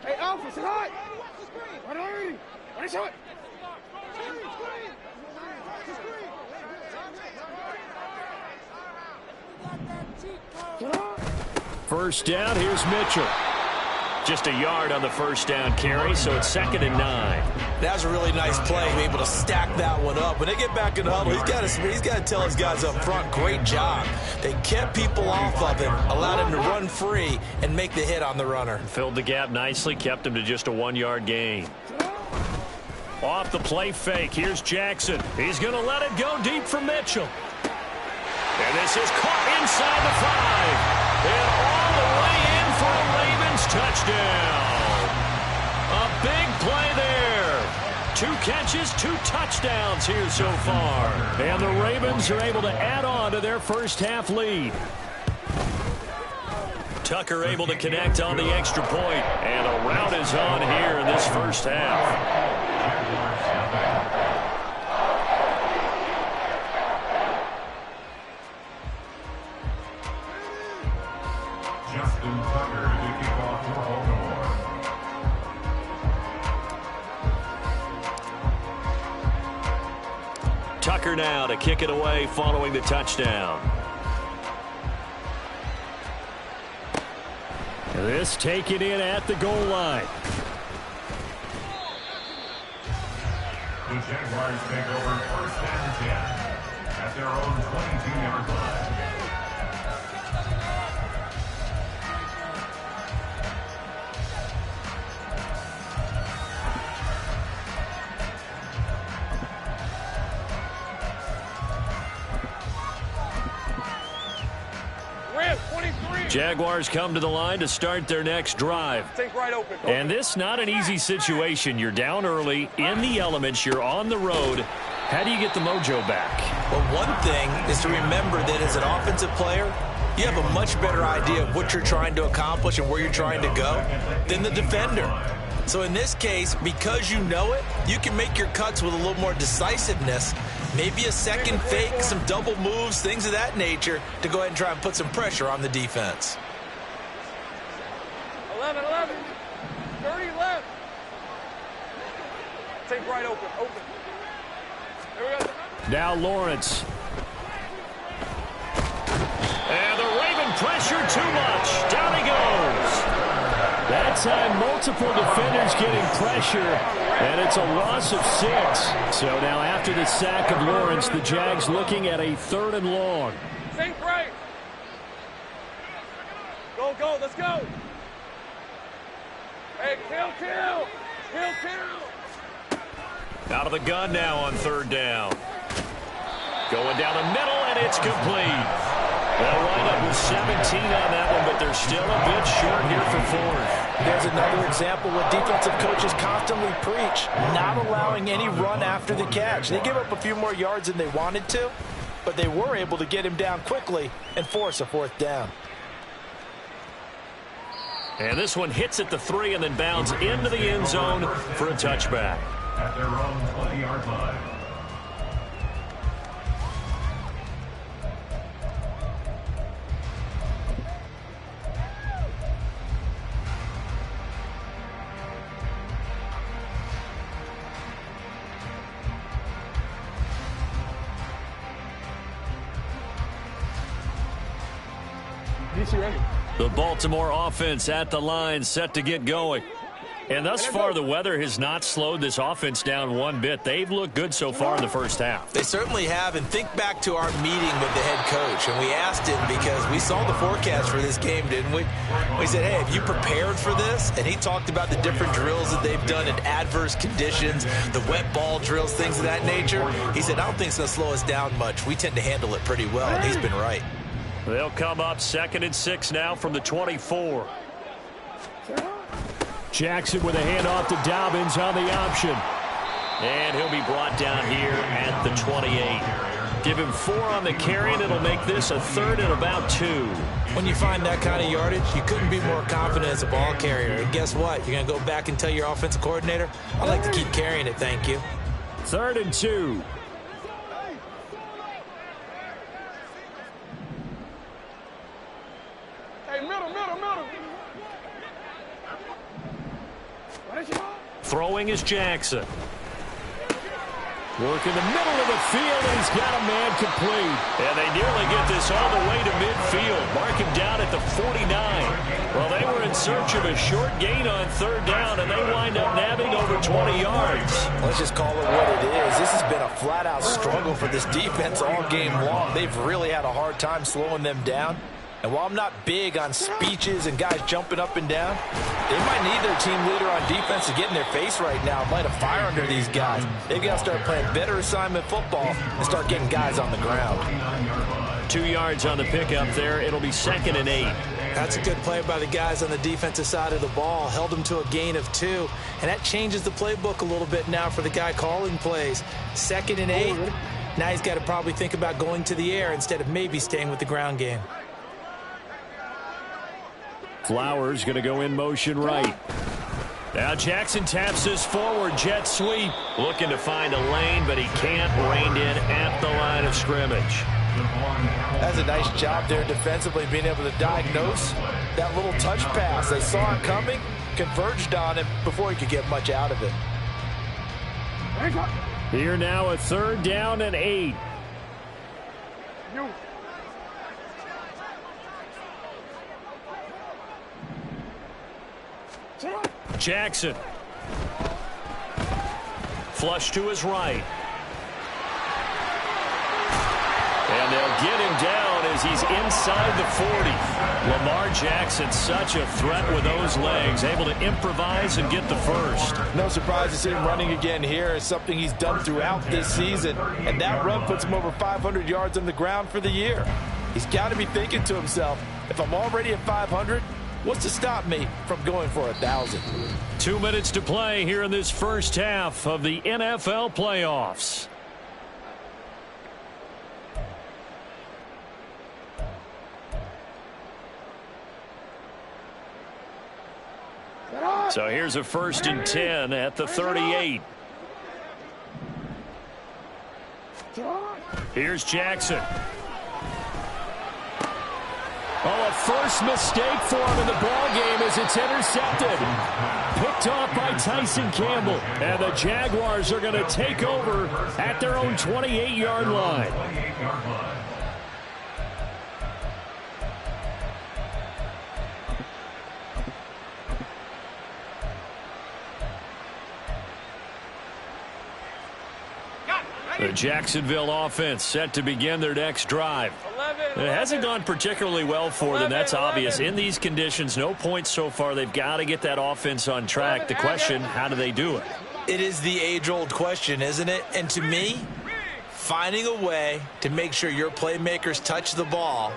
Hey, Alpha, say hi! Right already! Ready, shot! First down, here's Mitchell. Just a yard on the first down carry, so it's 2nd and 9. That was a really nice play to be able to stack that one up. When they get back in the huddle, he's got to tell his guys up front, great job. They kept people off of him, allowed him to run free and make the hit on the runner. Filled the gap nicely, kept him to just a 1-yard gain. Off the play fake, here's Jackson. He's going to let it go deep for Mitchell. And this is caught inside the 5. And all the way in for a Ravens touchdown. A big play there. 2 catches, 2 touchdowns here so far. And the Ravens are able to add on to their first half lead. Tucker able to connect on the extra point. And a rout is on here in this first half. Tucker now to kick it away following the touchdown. This taken in at the goal line. The Jaguars take over 1st and 10 at their own 22-yard line. Jaguars come to the line to start their next drive. And this not an easy situation. You're down early, in the elements, you're on the road. How do you get the mojo back? Well, one thing is to remember that as an offensive player, you have a much better idea of what you're trying to accomplish and where you're trying to go than the defender. So in this case, because you know it, you can make your cuts with a little more decisiveness. Maybe a second fake, some double moves, things of that nature to go ahead and try and put some pressure on the defense. 11, 30 left. Take right open. There we go. Now Lawrence. And the Raven pressure too much. Down he goes. That time, multiple defenders getting pressure, and it's a loss of 6. So now after the sack of Lawrence, the Jags looking at a 3rd and long. Think right. Go, let's go. Hey, kill. Out of the gun now on 3rd down. Going down the middle, and it's complete. They'll wind up with 17 on that one, but they're still a bit short here for 4th. There's another example what defensive coaches constantly preach, not allowing any run after the catch. They give up a few more yards than they wanted to, but they were able to get him down quickly and force a 4th down. And this one hits at the 3 and then bounds into the end zone for a touchback. At their own 20-yard line. The Baltimore offense at the line, set to get going. And thus far, the weather has not slowed this offense down one bit. They've looked good so far in the first half. They certainly have, and think back to our meeting with the head coach, and we asked him because we saw the forecast for this game, didn't we? We said, hey, have you prepared for this? And he talked about the different drills that they've done in adverse conditions, the wet ball drills, things of that nature. He said, I don't think it's going to slow us down much. We tend to handle it pretty well, and he's been right. They'll come up 2nd and 6 now from the 24. Jackson with a handoff to Dobbins on the option. And he'll be brought down here at the 28. Give him 4 on the carry, and it'll make this a 3rd and about 2. When you find that kind of yardage, you couldn't be more confident as a ball carrier. And guess what? You're going to go back and tell your offensive coordinator, I'd like to keep carrying it, thank you. 3rd and 2. Throwing is Jackson. Work in the middle of the field, and he's got a man complete. And they nearly get this all the way to midfield. Mark him down at the 49. Well, they were in search of a short gain on third down, and they wind up nabbing over 20 yards. Let's just call it what it is. This has been a flat-out struggle for this defense all game long. They've really had a hard time slowing them down. And while I'm not big on speeches and guys jumping up and down, they might need their team leader on defense to get in their face right now and light a fire under these guys. They've got to start playing better assignment football and start getting guys on the ground. 2 yards on the pickup there. It'll be 2nd and 8. That's a good play by the guys on the defensive side of the ball. Held them to a gain of 2. And that changes the playbook a little bit now for the guy calling plays. 2nd and 8. Now he's got to probably think about going to the air instead of maybe staying with the ground game. Flowers going to go in motion right. Now Jackson taps this forward jet sweep. Looking to find a lane, but he can't. Reined in at the line of scrimmage. That's a nice job there defensively, being able to diagnose that little touch pass. They saw it coming, converged on him before he could get much out of it. Here now a 3rd down and 8. Jackson. Flush to his right. And they'll get him down as he's inside the 40. Lamar Jackson, such a threat with those legs, able to improvise and get the first. No surprise to see him running again here. It's something he's done throughout this season. And that run puts him over 500 yards on the ground for the year. He's got to be thinking to himself, if I'm already at 500, what's to stop me from going for 1,000? 2 minutes to play here in this first half of the NFL playoffs. So here's a 1st and 10 at the 38. Here's Jackson. Oh, a first mistake for him in the ball game as it's intercepted. Picked off by Tyson Campbell. And the Jaguars are going to take over at their own 28-yard line. The Jacksonville offense set to begin their next drive. It hasn't gone particularly well for them. That's obvious. In these conditions, no points so far. They've got to get that offense on track. The question, how do they do it? It is the age-old question, isn't it? And to me, finding a way to make sure your playmakers touch the ball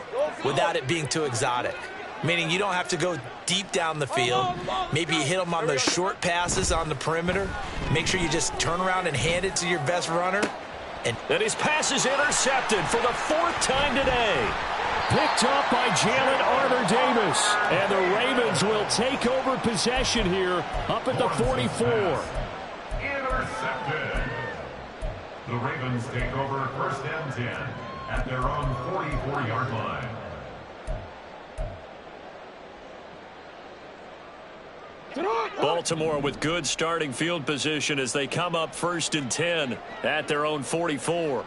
without it being too exotic. Meaning you don't have to go deep down the field. Maybe you hit them on those short passes on the perimeter. Make sure you just turn around and hand it to your best runner. And his pass is intercepted for the 4th time today. Picked off by Jalen Armour-Davis. And the Ravens will take over possession here up at the 44. Intercepted. The Ravens take over 1st and 10 at their own 44-yard line. Baltimore with good starting field position as they come up 1st and 10 at their own 44.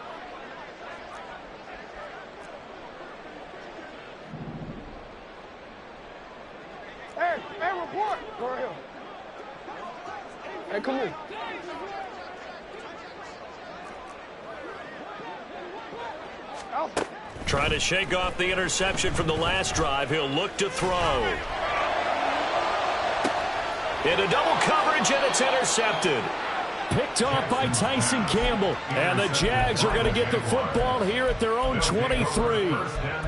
Hey, report. Go ahead. Hey, come on. Trying to shake off the interception from the last drive. He'll look to throw. Into double coverage, and it's intercepted. Picked off by Tyson Campbell. And the Jags are going to get the football here at their own 23.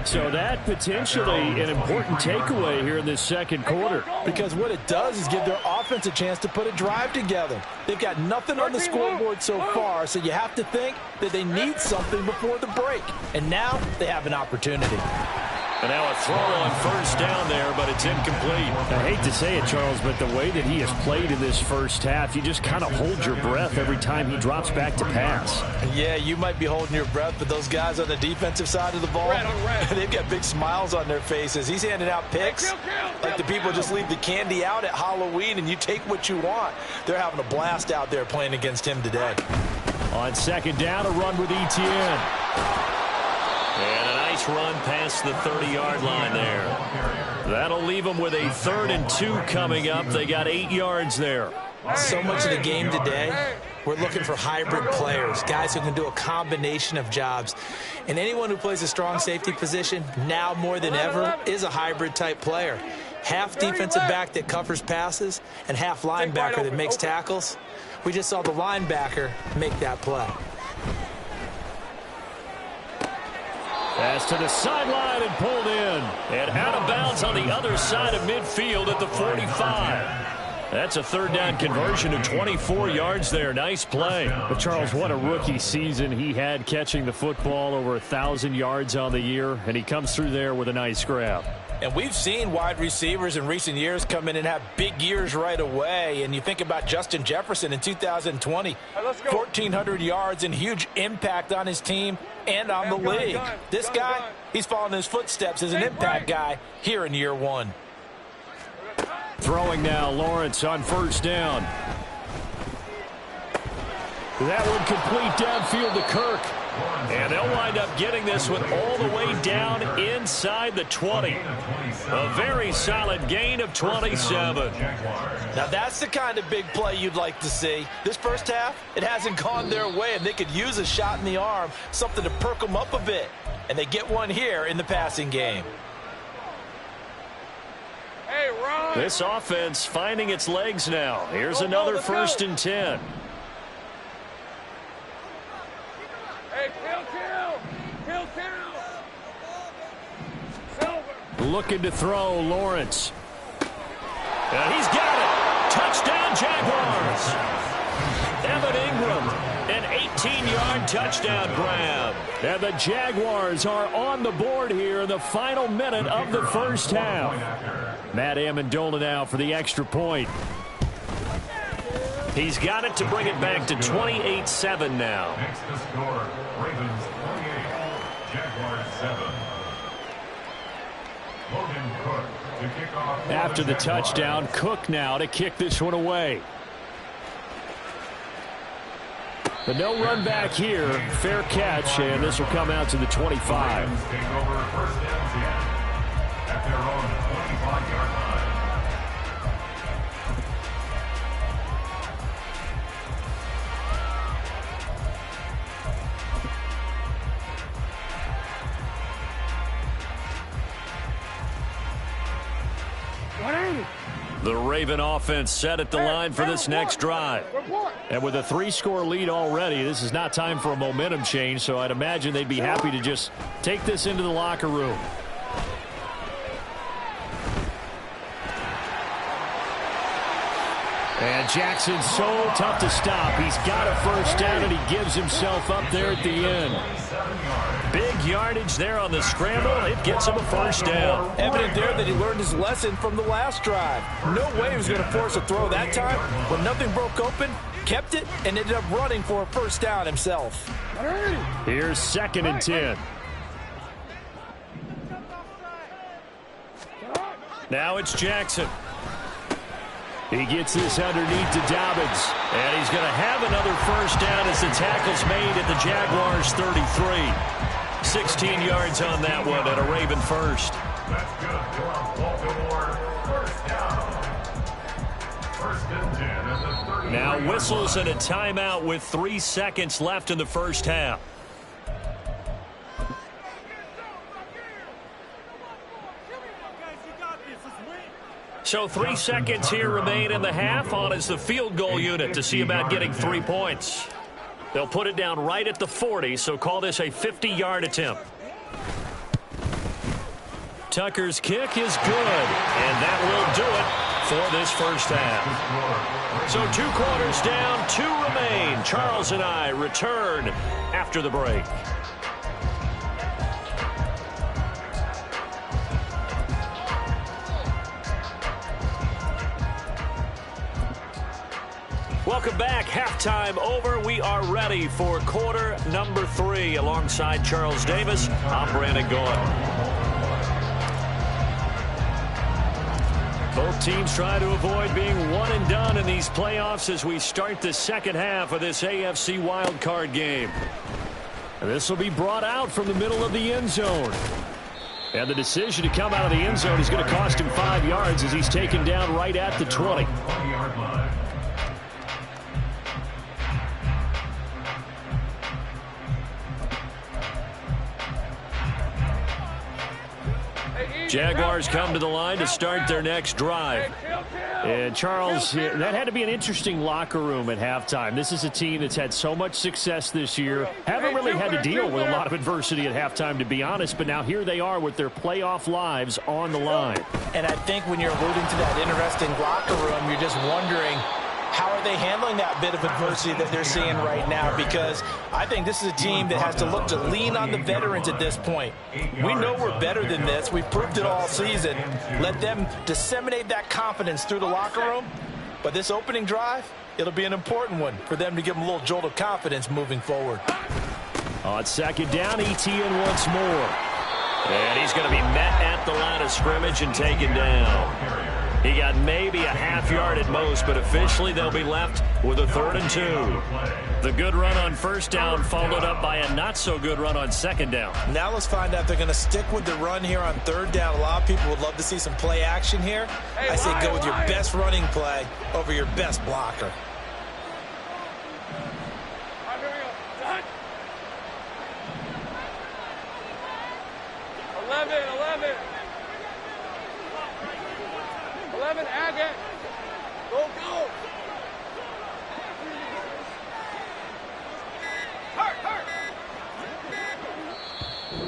So that potentially an important takeaway here in this second quarter. Because what it does is give their offense a chance to put a drive together. They've got nothing on the scoreboard so far, so you have to think that they need something before the break. And now they have an opportunity. And now a throw on first down there, but it's incomplete. I hate to say it, Charles, but the way that he has played in this first half, you just kind of hold your breath every time he drops back to pass. Yeah, you might be holding your breath, but those guys on the defensive side of the ball, they've got big smiles on their faces. He's handing out picks like the people just leave the candy out at Halloween and you take what you want. They're having a blast out there playing against him today. On second down, a run with Etienne. And a nice run past the 30-yard line there. That'll leave them with a 3rd and 2 coming up. They got 8 yards there. So much of the game today, we're looking for hybrid players, guys who can do a combination of jobs. And anyone who plays a strong safety position, now more than ever, is a hybrid-type player. Half defensive back that covers passes and half linebacker that makes tackles. We just saw the linebacker make that play. Pass to the sideline and pulled in. And out of bounds on the other side of midfield at the 45. That's a 3rd down conversion of 24 yards there. Nice play. But Charles, what a rookie season he had catching the football, over 1,000 yards on the year, and he comes through there with a nice grab. And we've seen wide receivers in recent years come in and have big years right away. And you think about Justin Jefferson in 2020, 1,400 yards and huge impact on his team and on the league. This guy, he's following his footsteps as an impact guy here in year 1. Throwing now, Lawrence on first down. That one complete downfield to Kirk. And they'll wind up getting this one all the way down inside the 20. A very solid gain of 27. Now that's the kind of big play you'd like to see. This first half, it hasn't gone their way, and they could use a shot in the arm, something to perk them up a bit. And they get one here in the passing game. Hey, Ron. This offense finding its legs now. Here's another 1st and 10. Hey, kill. Silver. Looking to throw, Lawrence. And he's got it. Touchdown, Jaguars. Evan Ingram, an 18-yard touchdown grab. And the Jaguars are on the board here in the final minute of the first half. Matt Amendola now for the extra point. He's got it to bring it back to 28-7 now. Next to score, Ravens 28, Jaguars 7. Logan Cook to kick off. After the touchdown, Cook now to kick this one away. But no run back here. Fair catch, and this will come out to the 25. Ravens take over 1st and 10 at their own 25-yard line. The Raven offense set at the line for this next drive. And with a 3-score lead already, this is not time for a momentum change, so I'd imagine they'd be happy to just take this into the locker room. And Jackson's so tough to stop. He's got a first down, and he gives himself up there at the end. Big yardage there on the scramble. It gets him a first down. Evident there that he learned his lesson from the last drive. No way he was going to force a throw that time. When nothing broke open, kept it, and ended up running for a first down himself. Here's 2nd and 10. Now it's Jackson. He gets this underneath to Dobbins. And he's going to have another first down as the tackle's made at the Jaguars 33. 16 yards on that one and a Raven first. That's good for Baltimore. First down. 1st and 10 at the 30. Now whistles and a timeout with 3 seconds left in the first half. So 3 seconds here remain in the half. On is the field goal unit to see about getting 3 points. They'll put it down right at the 40, so call this a 50-yard attempt. Tucker's kick is good, and that will do it for this first half. So 2 quarters down, 2 remain. Charles and I return after the break. Welcome back. Halftime over. We are ready for quarter number 3. Alongside Charles Davis, I'm Brandon Gaudin. Both teams try to avoid being one and done in these playoffs as we start the second half of this AFC wildcard game. And this will be brought out from the middle of the end zone. And the decision to come out of the end zone is going to cost him 5 yards as he's taken down right at the 20. Jaguars come to the line to start their next drive. And Charles, that had to be an interesting locker room at halftime. This is a team that's had so much success this year. Haven't really had to deal with a lot of adversity at halftime, to be honest. But now here they are with their playoff lives on the line. And I think when you're alluding to that interesting locker room, you're just wondering, how are they handling that bit of adversity that they're seeing right now? Because I think this is a team that has to look to lean on the veterans at this point. We know we're better than this. We've proved it all season. Let them disseminate that confidence through the locker room. But this opening drive, it'll be an important one for them to give them a little jolt of confidence moving forward. On second down, ETN once more. And he's going to be met at the line of scrimmage and taken down. He got maybe a half yard at most, but officially they'll be left with a 3rd and 2. The good run on first down followed up by a not-so-good run on second down. Now let's find out if they're going to stick with the run here on 3rd down. A lot of people would love to see some play action here. I say go with your best running play over your best blocker.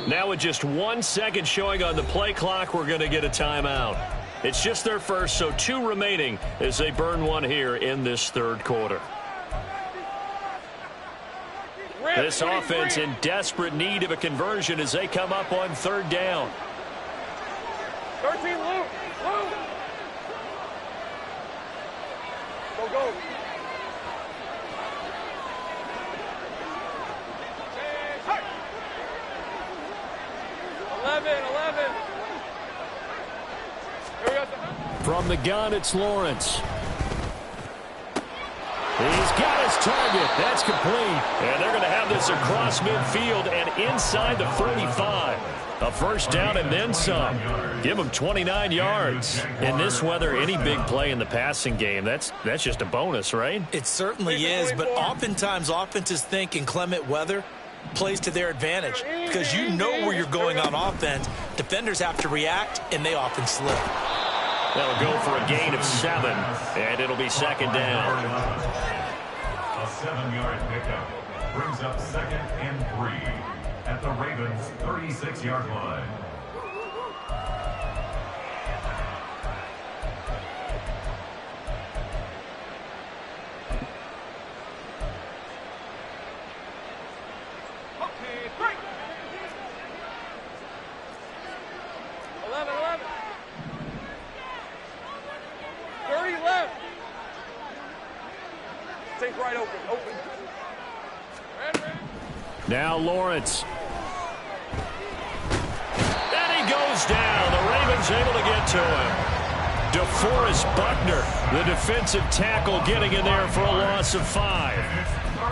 Now with just 1 second showing on the play clock, we're going to get a timeout. It's just their first, so 2 remaining as they burn one here in this 3rd quarter. This offense in desperate need of a conversion as they come up on 3rd down. 13, Luke. Go. 11. From the gun, it's Lawrence. He's got his target. That's complete. And they're going to have this across midfield and inside the 45. A first down and then some. Give them 29 yards. In this weather, any big play in the passing game, that's just a bonus, right? It certainly is, but oftentimes offenses think in inclement weather plays to their advantage because you know where you're going on offense. Defenders have to react, and they often slip. They'll go for a gain of 7, and it'll be second down. A 7-yard pickup brings up 2nd and 3 at the Ravens' 36-yard line. Okay, 3. 11. 30 left. Take right open. Red. Now Lawrence. And he goes down. The Ravens able to get to him. DeForest Buckner, the defensive tackle, getting in there for a loss of 5.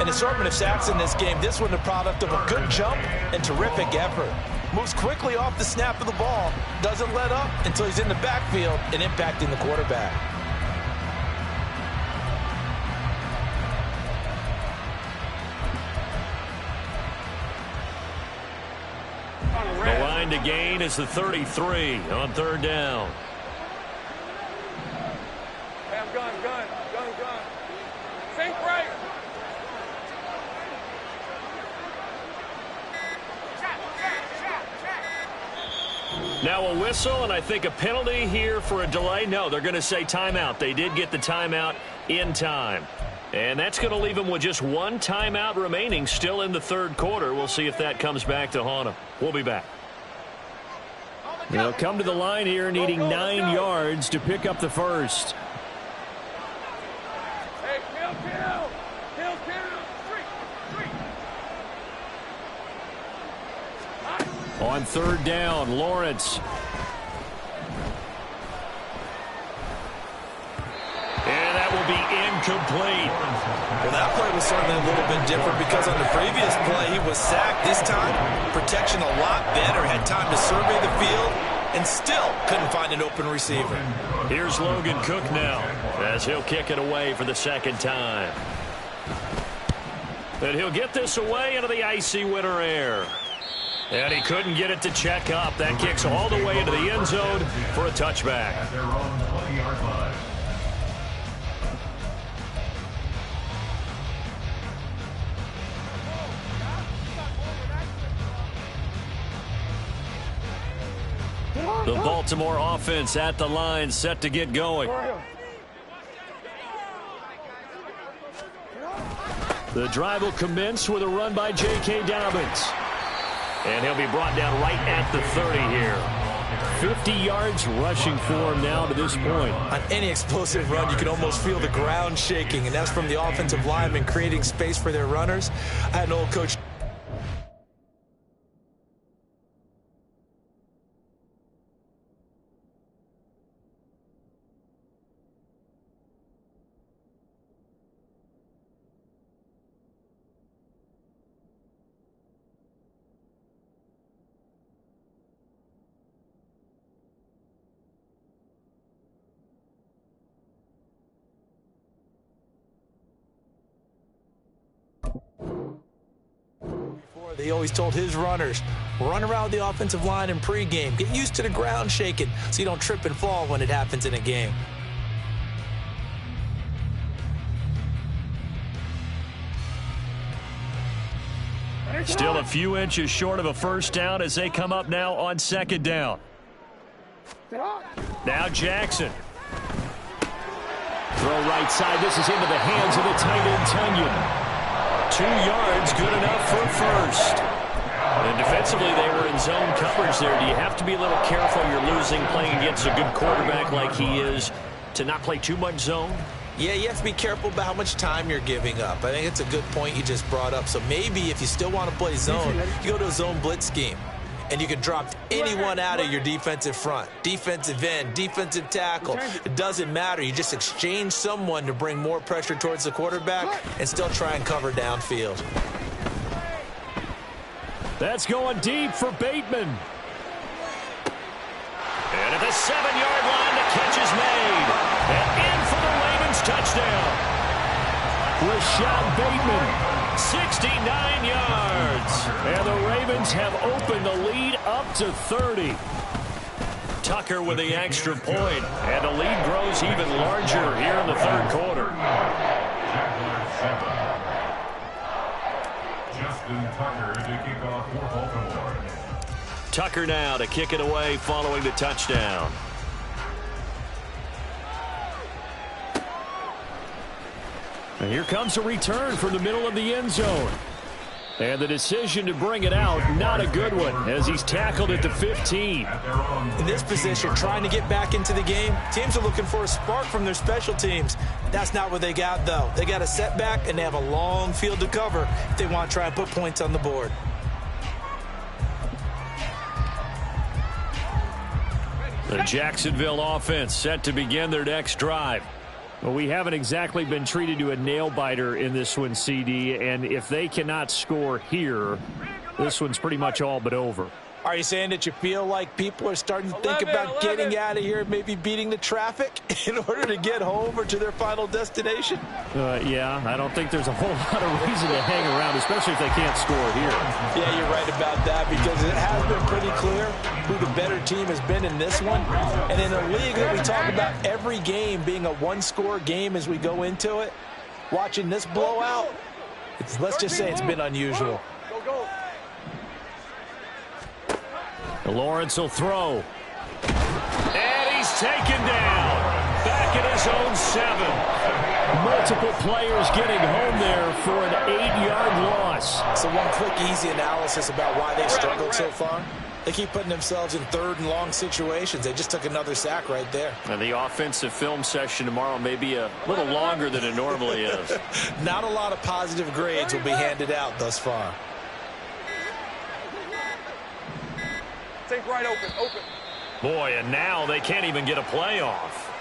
An assortment of sacks in this game. This one the product of a good jump and terrific effort. Moves quickly off the snap of the ball. Doesn't let up until he's in the backfield and impacting the quarterback. The line to gain is the 33 on 3rd down. Gun. Think right. Now a whistle and I think a penalty here for a delay. No, they're going to say timeout. They did get the timeout in time. And that's going to leave them with just 1 timeout remaining still in the 3rd quarter. We'll see if that comes back to haunt them. We'll be back. They'll come to the line here needing 9 yards to pick up the first. Hey, kill. On third down, Lawrence. And that will be incomplete. Well, that play was certainly a little bit different because on the previous play he was sacked. This time, protection a lot better. Had time to survey the field and still couldn't find an open receiver. Here's Logan Cook now as he'll kick it away for the second time. And he'll get this away into the icy winter air. And he couldn't get it to check up. That kicks all the way into the end zone for a touchback. At their own 20-yard line. The Baltimore offense at the line, set to get going. The drive will commence with a run by J.K. Dobbins. And he'll be brought down right at the 30 here. 50 yards rushing for him now to this point. On any explosive run, you can almost feel the ground shaking, and that's from the offensive linemen creating space for their runners. I had an old coach. He always told his runners, run around the offensive line in pregame. Get used to the ground shaking so you don't trip and fall when it happens in a game. Still a few inches short of a first down as they come up now on second down. Now Jackson. Throw right side. This is into the hands of the tight end, Tunyon. 2 yards, good enough for first. And defensively, they were in zone coverage there. Do you have to be a little careful you're losing playing against a good quarterback like he is to not play too much zone? Yeah, you have to be careful about how much time you're giving up. I think it's a good point you just brought up. So maybe if you still want to play zone, you go to a zone blitz scheme. And you can drop anyone out of your defensive front, defensive end, defensive tackle. It doesn't matter. You just exchange someone to bring more pressure towards the quarterback and still try and cover downfield. That's going deep for Bateman. And at the 7-yard line, the catch is made. And in for the Ravens touchdown. Rashad Bateman. 69 yards. And the Ravens have opened the lead up to 30. Tucker with the extra point. And the lead grows even larger here in the third quarter. Justin Tucker to kick off for Baltimore. Tucker now to kick it away following the touchdown. And here comes a return from the middle of the end zone. And the decision to bring it out, not a good one, as he's tackled at the 15. In this position, trying to get back into the game, teams are looking for a spark from their special teams. That's not what they got, though. They got a setback, and they have a long field to cover if they want to try and put points on the board. The Jacksonville offense set to begin their next drive. Well, we haven't exactly been treated to a nail-biter in this one, CD, and if they cannot score here, this one's pretty much all but over. Are you saying that you feel like people are starting to think about getting out of here and maybe beating the traffic in order to get home or to their final destination? Yeah, I don't think there's a whole lot of reason to hang around, especially if they can't score here. Yeah, you're right about that because it has been pretty clear who the better team has been in this one. And in a league that we talk about every game being a one-score game as we go into it, watching this blowout, let's just say it's been unusual. Lawrence will throw. And he's taken down. Back at his own 7. Multiple players getting home there for an 8-yard loss. So one quick, easy analysis about why they've struggled so far. They keep putting themselves in third and long situations. They just took another sack right there. And the offensive film session tomorrow may be a little longer than it normally is. Not a lot of positive grades will be handed out thus far. Think right, open. Boy, and now they can't even get a play off.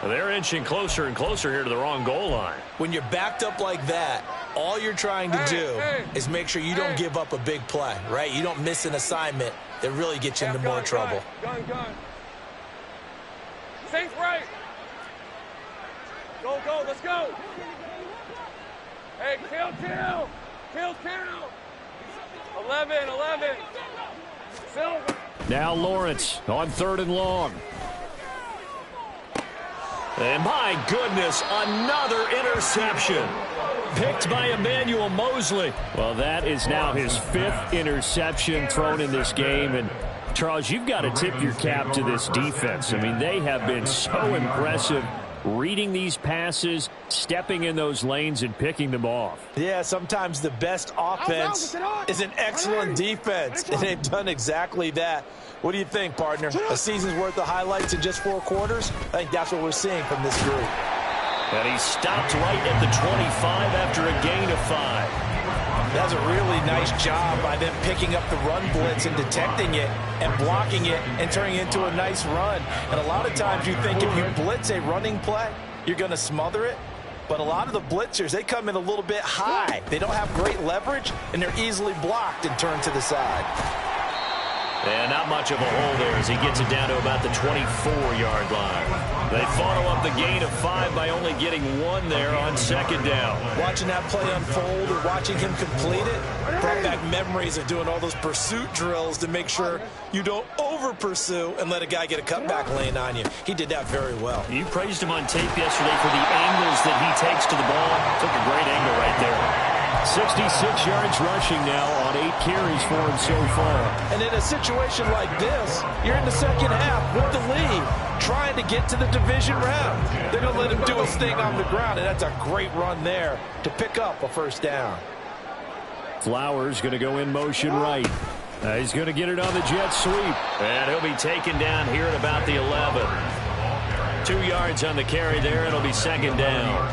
They're inching closer and closer here to the wrong goal line. When you're backed up like that, all you're trying to do is make sure you don't give up a big play, right? You don't miss an assignment that really gets you into more trouble. Gun. Think right. Go, let's go. Hey, kill. 11. Silver. Now Lawrence on 3rd and long. And my goodness, another interception. Picked by Emmanuel Mosley. Well, that is now his 5th interception thrown in this game. And, Charles, you've got to tip your cap to this defense. I mean, they have been so impressive reading these passes, stepping in those lanes, and picking them off. Yeah, sometimes the best offense is an excellent defense, and they've done exactly that. What do you think, partner? A season's worth of highlights in just 4 quarters? I think that's what we're seeing from this group. And he stopped right at the 25 after a gain of 5. That's a really nice job by them picking up the run blitz and detecting it and blocking it and turning it into a nice run. And a lot of times you think if you blitz a running play, you're going to smother it. But a lot of the blitzers, they come in a little bit high. They don't have great leverage, and they're easily blocked and turned to the side. And not much of a hole there as he gets it down to about the 24-yard line. They follow up the gain of 5 by only getting 1 there on 2nd down. Watching that play unfold or watching him complete it brought back memories of doing all those pursuit drills to make sure you don't over-pursue and let a guy get a cutback lane on you. He did that very well. You praised him on tape yesterday for the angles that he takes to the ball. Took a great angle right there. 66 yards rushing now on 8 carries for him so far. And in a situation like this, you're in the second half with the lead, trying to get to the division round. They're going to let him do his thing on the ground, and that's a great run there to pick up a 1st down. Flowers going to go in motion right. He's going to get it on the jet sweep. And he'll be taken down here at about the 11. 2 yards on the carry there. It'll be 2nd down.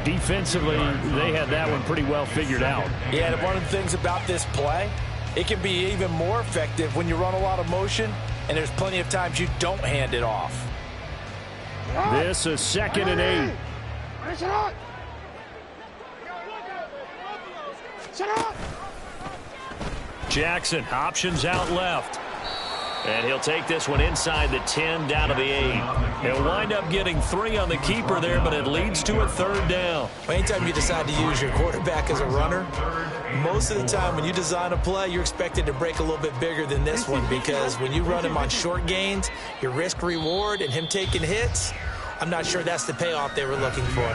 Defensively, they had that one pretty well figured out. Yeah, and one of the things about this play, it can be even more effective when you run a lot of motion, and there's plenty of times you don't hand it off. This is 2nd and 8. Jackson, options out left. And he'll take this one inside the 10 down to the 8. He'll wind up getting 3 on the keeper there, but it leads to a 3rd down. Anytime you decide to use your quarterback as a runner, most of the time when you design a play, you're expected to break a little bit bigger than this one, because when you run him on short gains, your risk-reward and him taking hits, I'm not sure that's the payoff they were looking for.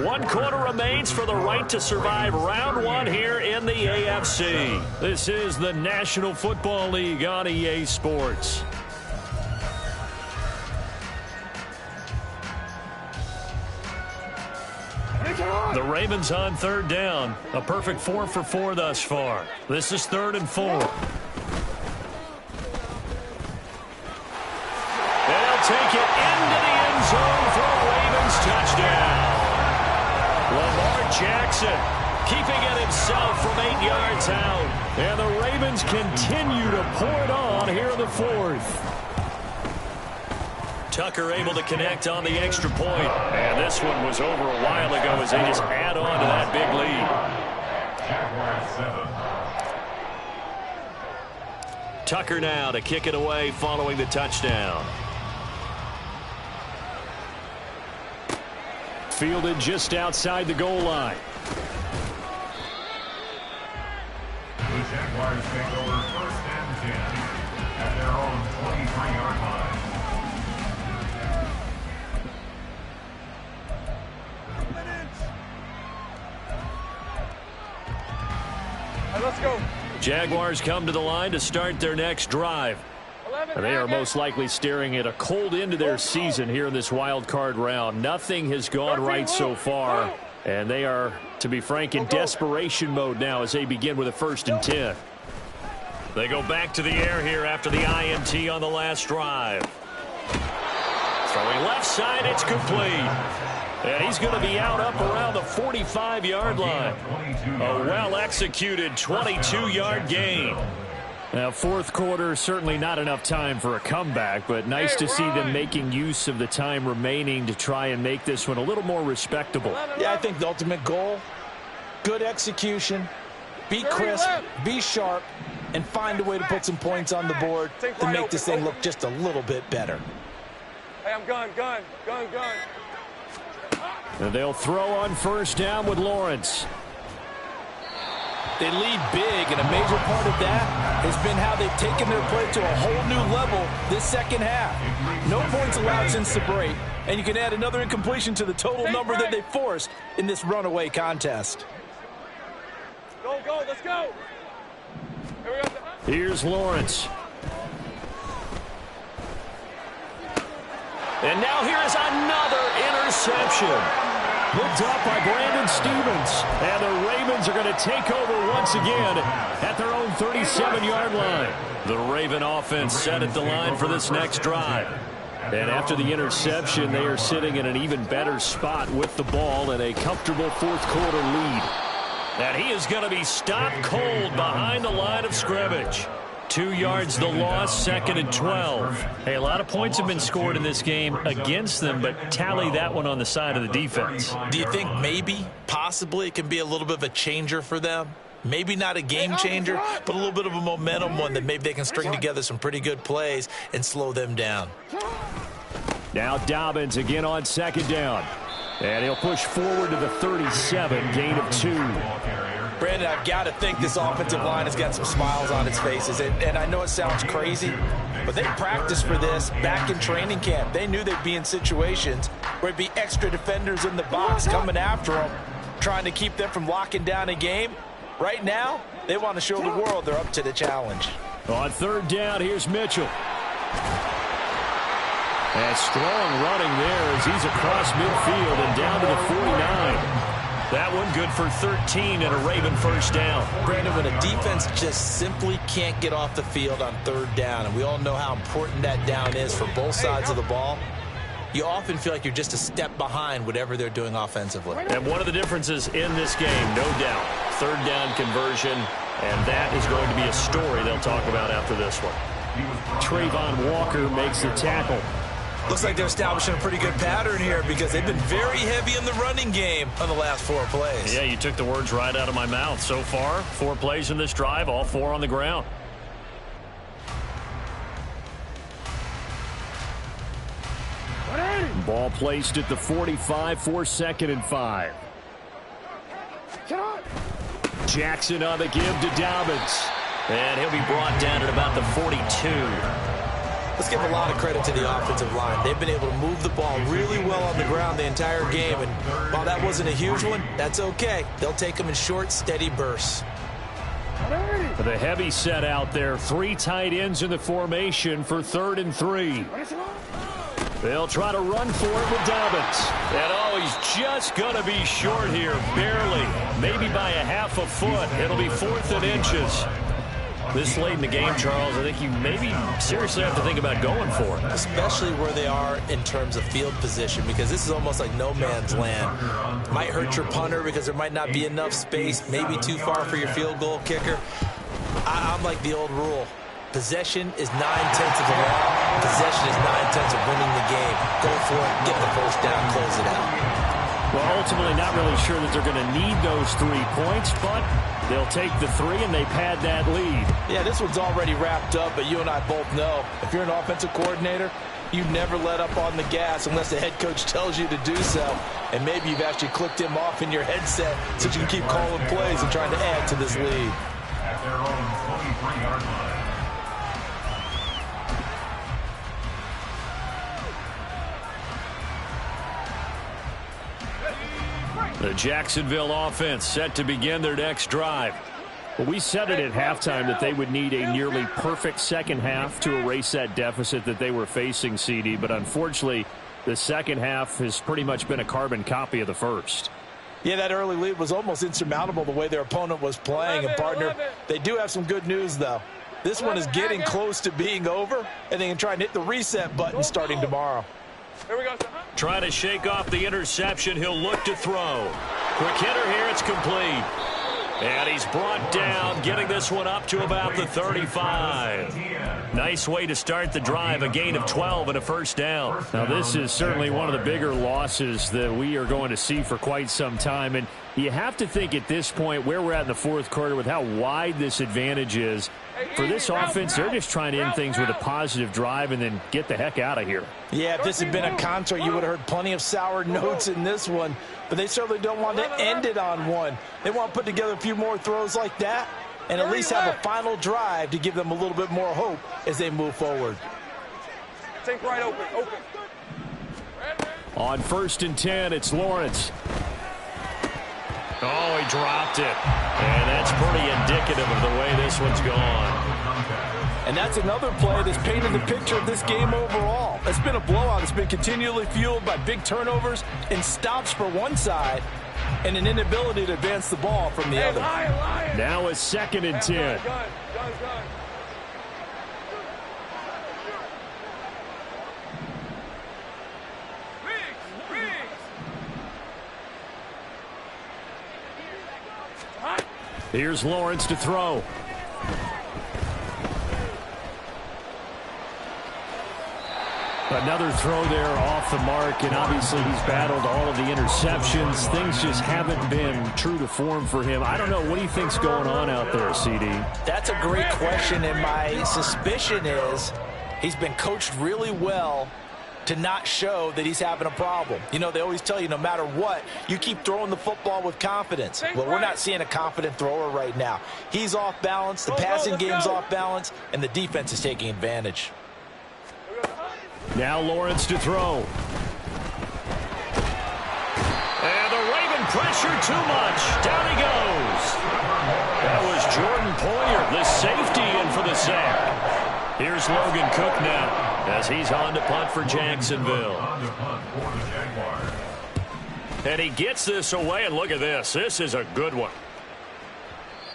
1 quarter remains for the right to survive round 1 here in the AFC. This is the National Football League on EA Sports. The Ravens on 3rd down. A perfect 4 for 4 thus far. This is 3rd and 4. They'll take it into the end zone for a Ravens touchdown. Lamar Jackson keeping it himself from 8 yards out. And the Ravens continue to pour it on here in the 4th. Tucker able to connect on the extra point. And this one was over a while ago as they just add on to that big lead. Tucker now to kick it away following the touchdown. Fielded just outside the goal line. The Jaguars take over 1st and 10 at their own 23-yard line. Let's go. Jaguars come to the line to start their next drive. They are most likely staring at a cold end to their season here in this wild card round. Nothing has gone right so far, and they are, to be frank, in desperation mode now as they begin with a 1st and 10. They go back to the air here after the INT on the last drive. Throwing left side, it's complete. And he's going to be out up around the 45-yard line. A well-executed 22-yard gain. Now, fourth quarter, certainly not enough time for a comeback, but nice to see them making use of the time remaining to try and make this one a little more respectable. Yeah, I think the ultimate goal, good execution, be crisp, be sharp, and find a way to put some points on the board to make this thing look just a little bit better. Hey, I'm gun. And they'll throw on first down with Lawrence. They lead big, and a major part of that has been how they've taken their play to a whole new level this second half. No points allowed since the break, and you can add another incompletion to the total number that they forced in this runaway contest. Go, let's go. Here we go. Here's Lawrence. And now here's another interception. Looked up by Brandon Stevens. And the Ravens are going to take over once again at their own 37-yard line. The Raven offense set at the line for this next drive. And after the interception, they are sitting in an even better spot with the ball and a comfortable fourth quarter lead. And he is going to be stopped cold behind the line of scrimmage. 2 yards the loss, 2nd and 12. Hey, a lot of points have been scored in this game against them, but tally that one on the side of the defense. Do you think maybe, possibly, it can be a little bit of a changer for them? Maybe not a game changer, but a little bit of a momentum one that maybe they can string together some pretty good plays and slow them down. Now Dobbins again on second down. And he'll push forward to the 37, gain of 2. Brandon, I've got to think this offensive line has got some smiles on its faces. And I know it sounds crazy, but they practiced for this back in training camp. They knew they'd be in situations where it'd be extra defenders in the box coming after them, trying to keep them from locking down a game. Right now, they want to show the world they're up to the challenge. On third down, here's Mitchell. And strong running there as he's across midfield and down to the 49. That one good for 13 and a Raven first down. Brandon, when a defense just simply can't get off the field on third down, and we all know how important that down is for both sides of the ball, you often feel like you're just a step behind whatever they're doing offensively. And one of the differences in this game, no doubt, third down conversion, and that is going to be a story they'll talk about after this one. Trayvon Walker makes the tackle. Looks like they're establishing a pretty good pattern here because they've been very heavy in the running game on the last 4 plays. Yeah, you took the words right out of my mouth. So far, 4 plays in this drive, all 4 on the ground. Ball placed at the 45 for 2nd and 5. Jackson on the give to Dobbins. And he'll be brought down at about the 42. Let's give a lot of credit to the offensive line. They've been able to move the ball really well on the ground the entire game. And while that wasn't a huge one, that's okay. They'll take them in short, steady bursts. The heavy set out there. 3 tight ends in the formation for 3rd and 3. They'll try to run for it with Dobbins. And oh, he's just going to be short here, barely. Maybe by a half a foot. It'll be 4th and inches. This late in the game, Charles, I think you maybe seriously have to think about going for it. Especially where they are in terms of field position, because this is almost like no man's land. Might hurt your punter because there might not be enough space, maybe too far for your field goal kicker. I'm like the old rule. Possession is 9/10 of the law. Possession is 9/10 of winning the game. Go for it, get the first down, close it out. Well, ultimately not really sure that they're going to need those 3 points, but they'll take the 3 and they pad that lead. Yeah, this one's already wrapped up, but you and I both know if you're an offensive coordinator, you never let up on the gas unless the head coach tells you to do so. And maybe you've actually clicked him off in your headset so you can keep calling plays and trying to add to this lead. At their own 23-yard line. The Jacksonville offense set to begin their next drive. Well, we said it at halftime that they would need a nearly perfect second half to erase that deficit that they were facing, CD. But unfortunately, the second half has pretty much been a carbon copy of the first. Yeah, that early lead was almost insurmountable the way their opponent was playing. And, partner, they do have some good news, though. This one is getting close to being over, and they can try and hit the reset button starting tomorrow. Here we go. Trying to shake off the interception. He'll look to throw. Quick hitter here. It's complete. And he's brought down, getting this one up to about the 35. Nice way to start the drive, a gain of 12 and a first down. Now, this is certainly one of the bigger losses that we are going to see for quite some time. And you have to think at this point where we're at in the fourth quarter with how wide this advantage is. For this offense, they're just trying to end things with a positive drive and then get the heck out of here. Yeah, if this had been a concert, you would have heard plenty of sour notes in this one. But they certainly don't want to end it on one. They want to put together a few more throws like that and at least have a final drive to give them a little bit more hope as they move forward. Take right open. On 1st and 10, it's Lawrence. Oh, he dropped it. And that's pretty indicative of the way this one's gone. And that's another play that's painted the picture of this game overall. It's been a blowout. It's been continually fueled by big turnovers and stops for one side and an inability to advance the ball from the other. Now a 2nd and 10. Here's Lawrence to throw. Another throw there off the mark, and obviously he's battled all of the interceptions. Things just haven't been true to form for him. I don't know. What do you think's going on out there, CD? That's a great question, and my suspicion is he's been coached really well to not show that he's having a problem. You know, they always tell you no matter what, you keep throwing the football with confidence. Well, we're not seeing a confident thrower right now. He's off balance, the passing game's off balance, and the defense is taking advantage. Now Lawrence to throw. And the Raven pressure too much. Down he goes. That was Jordan Poyer, the safety, in for the sack. Here's Logan Cook now as he's on to punt for Jacksonville. And he gets this away, and look at this. This is a good one.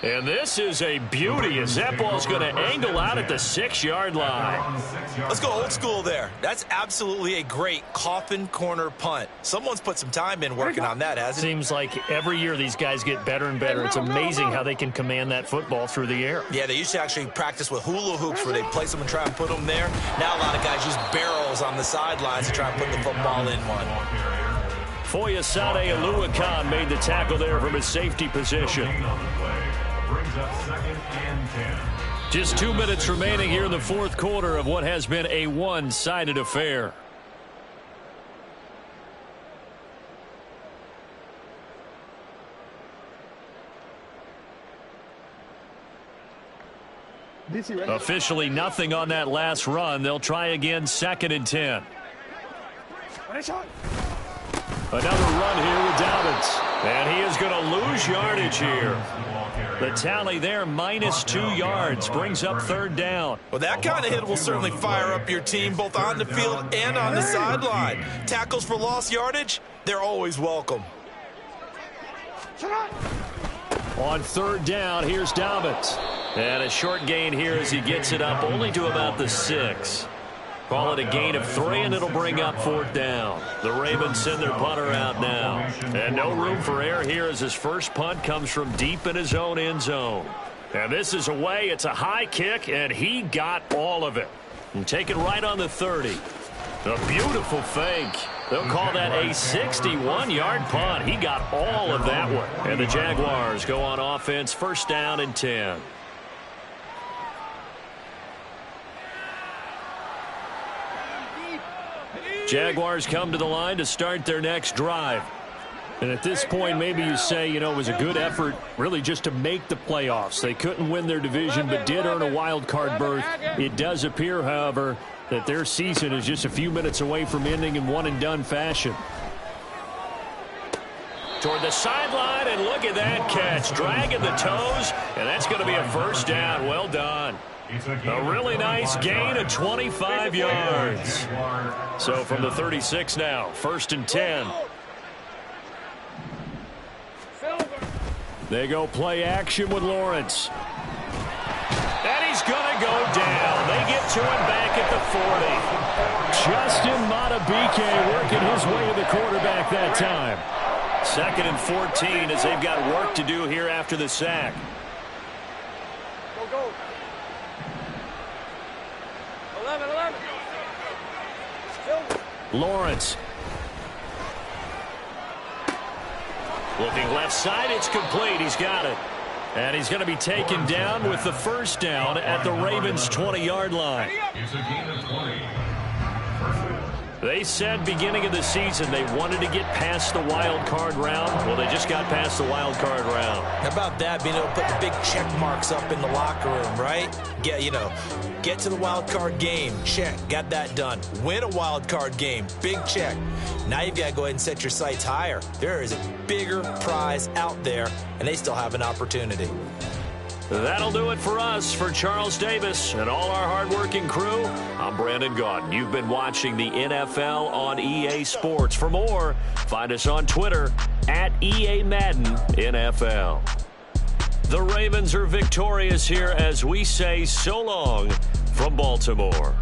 And this is a beauty as that ball's going to angle out at the 6-yard line. Let's go old school there. That's absolutely a great coffin corner punt. Someone's put some time in working on that, hasn't it? Seems like every year these guys get better and better. It's amazing how they can command that football through the air. Yeah, they used to actually practice with hula hoops where they place them and try and put them there. Now a lot of guys use barrels on the sidelines to try and put the football in one. Foyesade Aluakan made the tackle there from his safety position. Brings up 2nd and 10. Just 2 minutes remaining here in the fourth quarter of what has been a one-sided affair. Officially nothing on that last run. They'll try again 2nd and 10. Another run here with Dobbins. And he is going to lose yardage here. The tally there, -2 yards, brings up 3rd down. Well, that kind of hit will certainly fire up your team, both on the field and on the sideline. Tackles for lost yardage, they're always welcome. On 3rd down, here's Dobbins. And a short gain here as he gets it up only to about the 6. Call it a gain of 3, and it'll bring up 4th down. The Ravens send their punter out now. And no room for error here as his first punt comes from deep in his own end zone. And this is away. It's a high kick, and he got all of it. And take it right on the 30. A beautiful fake. They'll call that a 61-yard punt. He got all of that one. And the Jaguars go on offense, 1st down and 10. Jaguars come to the line to start their next drive. And at this point, maybe you say, you know, it was a good effort really just to make the playoffs. They couldn't win their division but did earn a wild card berth. It does appear, however, that their season is just a few minutes away from ending in one-and-done fashion. Toward the sideline, and look at that catch. Dragging the toes, and that's going to be a 1st down. Well done. A really nice gain of 25 yards. So from the 36 now, 1st and 10. They go play action with Lawrence. And he's going to go down. They get to him back at the 40. Justin Matabike working his way to the quarterback that time. 2nd and 14 as they've got work to do here after the sack. Go, go. 11. Lawrence. Looking left side, it's complete. He's got it. And he's going to be taken down with the first down at the Ravens' 20-yard line. It's a gain of 20. They said beginning of the season they wanted to get past the wild card round. Well, they just got past the wild card round. How about that, being able to put the big check marks up in the locker room, right? Get to the wild card game. Check. Got that done. Win a wild card game. Big check. Now you've got to go ahead and set your sights higher. There is a bigger prize out there, and they still have an opportunity. That'll do it for us. For Charles Davis and all our hardworking crew, I'm Brandon Gaudin. You've been watching the NFL on EA Sports. For more, find us on Twitter at EA Madden NFL. The Ravens are victorious here as we say so long from Baltimore.